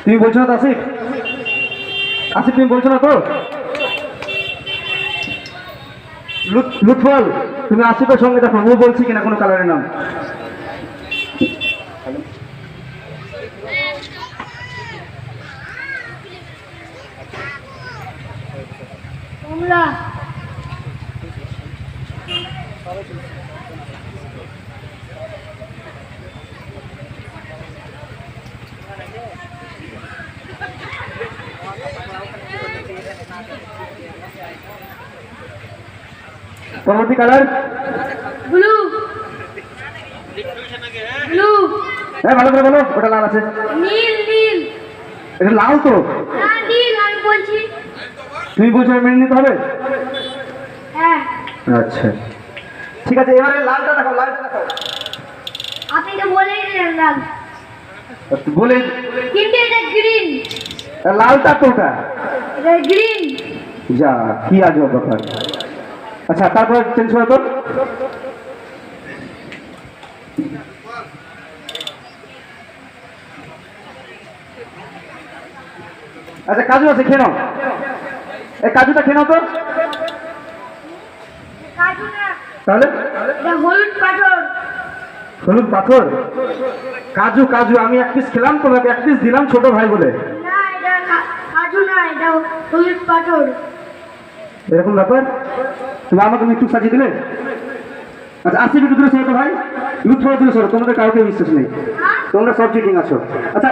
তুমি বলছো না তো আসিফ? আসিফ তুমি বলছো না তো? লুৎফল তুমি আসিফের সঙ্গে দেখো ও বলছি কিনা কোনো কালারের নাম। কমলা, পরবর্তী কালার ব্লু, ব্লু, হ্যাঁ ভালো করে বলো, ওটা লাল আছে। নীল, নীল, এটা লাল তো? না নীল আমি বলছি। তুমি বলছো মেনে নিতে হবে? হ্যাঁ, আচ্ছা ঠিক আছে, এবারে লালটা দেখাও, লালটা দেখাও। আপনি তো বলেই দিলেন লাল, বলে কিন্তু এটা গ্রিন, লালটা তো ওটা। এটা গ্রিন। যা কি আজব ব্যাপার। আচ্ছা তারপর চেঞ্জ করো তো। আচ্ছা কাজু আছে, খেয়ে নাও। এই কাজুটা খেয়ে নাও তো। কাজু না, তাহলে এটা হলুদ পাথর। হলুদ পাথর? কাজু কাজু, আমি এক পিস খেলাম, তোমাকে এক পিস দিলাম ছোট ভাই বলে। না এটা কাজু না, এটা হলুদ পাথর। এরকম ব্যাপার? তুমি আমাকে মৃত্যু সাজিয়ে দিলে। আচ্ছা আসিফ একটু দূরে সরো তো ভাই, লুৎফর দূরে সরো, তোমাদের কাউকে বিশ্বাস নেই, হ্যাঁ, তোমরা সব চিটিং আছো। আচ্ছা